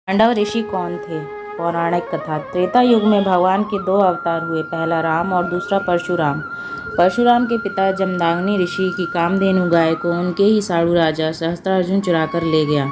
पांडव ऋषि कौन थे? पौराणिक कथा। त्रेता युग में भगवान के दो अवतार हुए, पहला राम और दूसरा परशुराम। परशुराम के पिता जमदाग्नि ऋषि की कामधेनु गाय को उनके ही साड़ू राजा सहस्त्रार्जुन चुरा कर ले गया।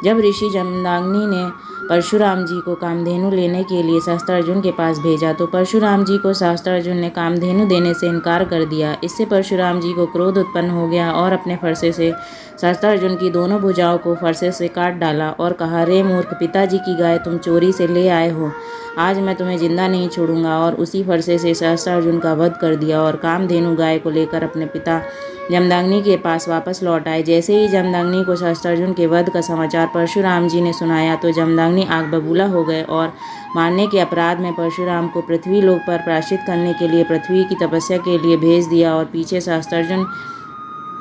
जब ऋषि जमदाग्नि ने परशुराम जी को कामधेनु लेने के लिए सहस्त्रार्जुन के पास भेजा तो परशुराम जी को सहस्त्रार्जुन ने कामधेनु देने से इनकार कर दिया। इससे परशुराम जी को क्रोध उत्पन्न हो गया और अपने फरसे से सहस्त्रार्जुन की दोनों भुजाओं को फरसे से काट डाला और कहा, रे मूर्ख, पिताजी की गाय तुम चोरी से ले आए हो, आज मैं तुम्हें जिंदा नहीं छोड़ूंगा। और उसी फरसे से सहस्त्रार्जुन का वध कर दिया और कामधेनु गाय को लेकर अपने पिता जमदाग्नि के पास वापस लौट आए। जैसे ही जमदाग्नि को सहस्त्रार्जुन के वध का समाचार परशुराम जी ने सुनाया तो जमदाग्नि आग बबूला हो गए और मारने के अपराध में परशुराम को पृथ्वी लोक पर प्रायश्चित करने के लिए पृथ्वी की तपस्या के लिए भेज दिया। और पीछे सहस्त्रार्जुन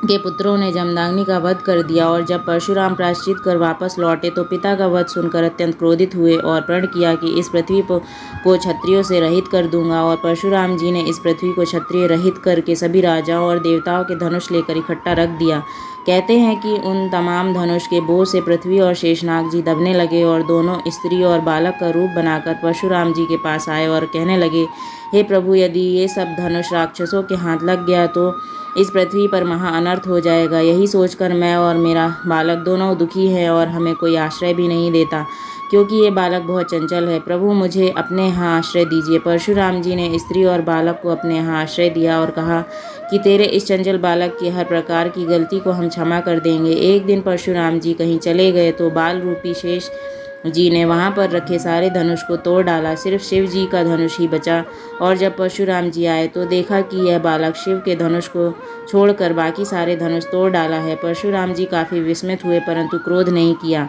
के पुत्रों ने जमदाग्नि का वध कर दिया। और जब परशुराम प्रायश्चित कर वापस लौटे तो पिता का वध सुनकर अत्यंत क्रोधित हुए और प्रण किया कि इस पृथ्वी को क्षत्रियों से रहित कर दूंगा। और परशुराम जी ने इस पृथ्वी को क्षत्रिय रहित करके सभी राजाओं और देवताओं के धनुष लेकर इकट्ठा रख दिया। कहते हैं कि उन तमाम धनुष के बोझ से पृथ्वी और शेषनाग जी दबने लगे और दोनों स्त्री और बालक का रूप बनाकर परशुराम जी के पास आए और कहने लगे, हे प्रभु, यदि ये सब धनुष राक्षसों के हाथ लग गया तो इस पृथ्वी पर महा अनर्थ हो जाएगा। यही सोचकर मैं और मेरा बालक दोनों दुखी हैं और हमें कोई आश्रय भी नहीं देता, क्योंकि ये बालक बहुत चंचल है। प्रभु, मुझे अपने यहाँ आश्रय दीजिए। परशुराम जी ने स्त्री और बालक को अपने यहाँ आश्रय दिया और कहा कि तेरे इस चंचल बालक की हर प्रकार की गलती को हम क्षमा कर देंगे। एक दिन परशुराम जी कहीं चले गए तो बाल रूपी शेष जी ने वहाँ पर रखे सारे धनुष को तोड़ डाला। सिर्फ शिव जी का धनुष ही बचा। और जब परशुराम जी आए तो देखा कि यह बालक शिव के धनुष को छोड़कर बाकी सारे धनुष तोड़ डाला है। परशुराम जी काफ़ी विस्मित हुए परंतु क्रोध नहीं किया।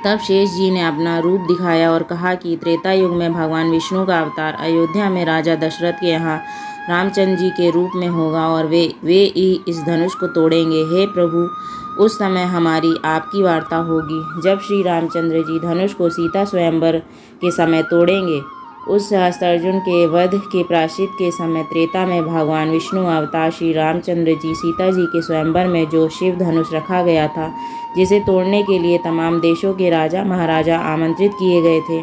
तब शेष जी ने अपना रूप दिखाया और कहा कि त्रेता युग में भगवान विष्णु का अवतार अयोध्या में राजा दशरथ के यहाँ रामचंद्र जी के रूप में होगा और वे ही इस धनुष को तोड़ेंगे। हे प्रभु, उस समय हमारी आपकी वार्ता होगी जब श्री रामचंद्र जी धनुष को सीता स्वयंवर के समय तोड़ेंगे। उस सहस्त्रार्जुन के वध के प्रायश्चित के समय त्रेता में भगवान विष्णु अवतार श्री रामचंद्र जी सीता जी के स्वयंवर में जो शिव धनुष रखा गया था, जिसे तोड़ने के लिए तमाम देशों के राजा महाराजा आमंत्रित किए गए थे,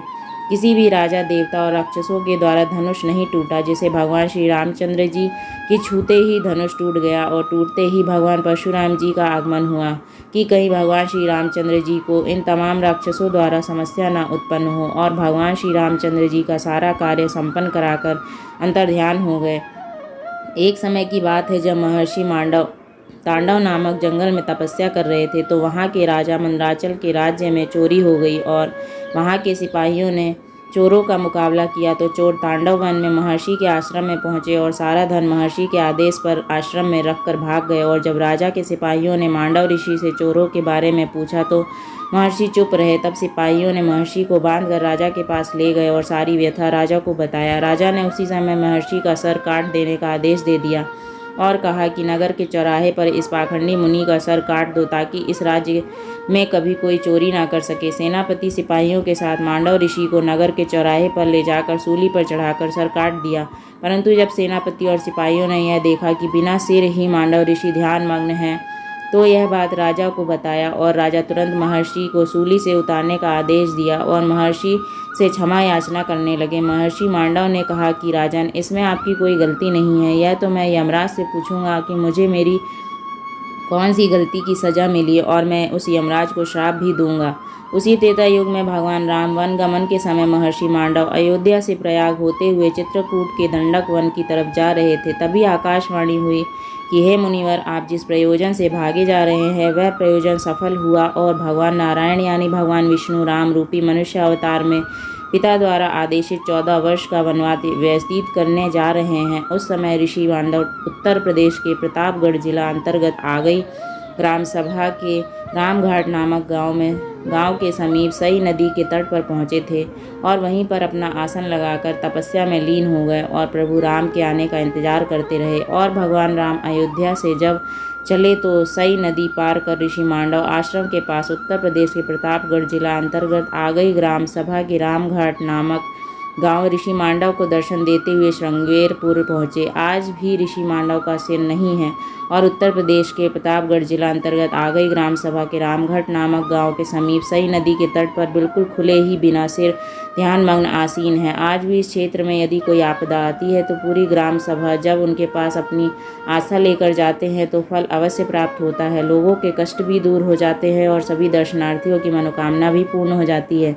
किसी भी राजा, देवता और राक्षसों के द्वारा धनुष नहीं टूटा, जिसे भगवान श्री रामचंद्र जी के छूते ही धनुष टूट गया। और टूटते ही भगवान परशुराम जी का आगमन हुआ कि कहीं भगवान श्री रामचंद्र जी को इन तमाम राक्षसों द्वारा समस्या न उत्पन्न हो। और भगवान श्री रामचंद्र जी का सारा कार्य संपन्न कराकर अंतर्ध्यान हो गए। एक समय की बात है जब महर्षि तांडव नामक जंगल में तपस्या कर रहे थे तो वहाँ के राजा मंदराचल के राज्य में चोरी हो गई और वहाँ के सिपाहियों ने चोरों का मुकाबला किया तो चोर तांडव वन में महर्षि के आश्रम में पहुँचे और सारा धन महर्षि के आदेश पर आश्रम में रखकर भाग गए। और जब राजा के सिपाहियों ने मांडव ऋषि से चोरों के बारे में पूछा तो महर्षि चुप रहे। तब सिपाहियों ने महर्षि को बांधकर राजा के पास ले गए और सारी व्यथा राजा को बताया। राजा ने उसी समय महर्षि का सर काट देने का आदेश दे दिया और कहा कि नगर के चौराहे पर इस पाखंडी मुनि का सर काट दो ताकि इस राज्य में कभी कोई चोरी ना कर सके। सेनापति सिपाहियों के साथ मांडव ऋषि को नगर के चौराहे पर ले जाकर सूली पर चढ़ाकर सर काट दिया। परंतु जब सेनापति और सिपाहियों ने यह देखा कि बिना सिर ही मांडव ऋषि ध्यान मग्न हैं तो यह बात राजा को बताया और राजा तुरंत महर्षि को सूली से उतारने का आदेश दिया और महर्षि से क्षमा याचना करने लगे। महर्षि मांडव ने कहा कि राजन, इसमें आपकी कोई गलती नहीं है। यह तो मैं यमराज से पूछूंगा कि मुझे मेरी कौन सी गलती की सज़ा मिली और मैं उस यमराज को श्राप भी दूंगा। उसी त्रेता युग में भगवान राम वन गमन के समय महर्षि मांडव अयोध्या से प्रयाग होते हुए चित्रकूट के दंडक वन की तरफ जा रहे थे। तभी आकाशवाणी हुई कि हे मुनिवर, आप जिस प्रयोजन से भागे जा रहे हैं वह प्रयोजन सफल हुआ और भगवान नारायण यानी भगवान विष्णु राम रूपी मनुष्य अवतार में पिता द्वारा आदेशित 14 वर्ष का वनवास व्यतीत करने जा रहे हैं। उस समय ऋषि मांडव उत्तर प्रदेश के प्रतापगढ़ जिला अंतर्गत आ गई ग्राम सभा के रामघाट नामक गांव के समीप सई नदी के तट पर पहुंचे थे और वहीं पर अपना आसन लगाकर तपस्या में लीन हो गए और प्रभु राम के आने का इंतजार करते रहे। और भगवान राम अयोध्या से जब चले तो सई नदी पार कर ऋषि मांडव आश्रम के पास उत्तर प्रदेश के प्रतापगढ़ जिला अंतर्गत आ गई ग्राम सभा के रामघाट नामक गांव ऋषि मांडव को दर्शन देते हुए श्रृंगेरपुर पहुंचे। आज भी ऋषि मांडव का सिर नहीं है और उत्तर प्रदेश के प्रतापगढ़ जिला अंतर्गत आगई ग्राम सभा के रामघट नामक गांव के समीप सई नदी के तट पर बिल्कुल खुले ही बिना सिर ध्यानमग्न आसीन है। आज भी इस क्षेत्र में यदि कोई आपदा आती है तो पूरी ग्राम सभा जब उनके पास अपनी आस्था लेकर जाते हैं तो फल अवश्य प्राप्त होता है। लोगों के कष्ट भी दूर हो जाते हैं और सभी दर्शनार्थियों की मनोकामना भी पूर्ण हो जाती है।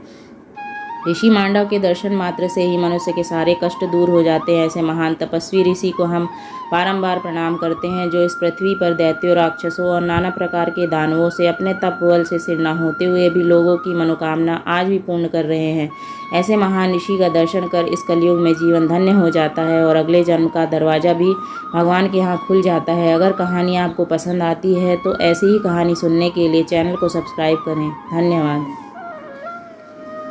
ऋषि मांडव के दर्शन मात्र से ही मनुष्य के सारे कष्ट दूर हो जाते हैं। ऐसे महान तपस्वी ऋषि को हम बारंबार प्रणाम करते हैं जो इस पृथ्वी पर दैत्यों, राक्षसों और नाना प्रकार के दानवों से अपने तप बल से सिर न होते हुए भी लोगों की मनोकामना आज भी पूर्ण कर रहे हैं। ऐसे महान ऋषि का दर्शन कर इस कलयुग में जीवन धन्य हो जाता है और अगले जन्म का दरवाजा भी भगवान के यहाँ खुल जाता है। अगर कहानी आपको पसंद आती है तो ऐसी ही कहानी सुनने के लिए चैनल को सब्सक्राइब करें। धन्यवाद।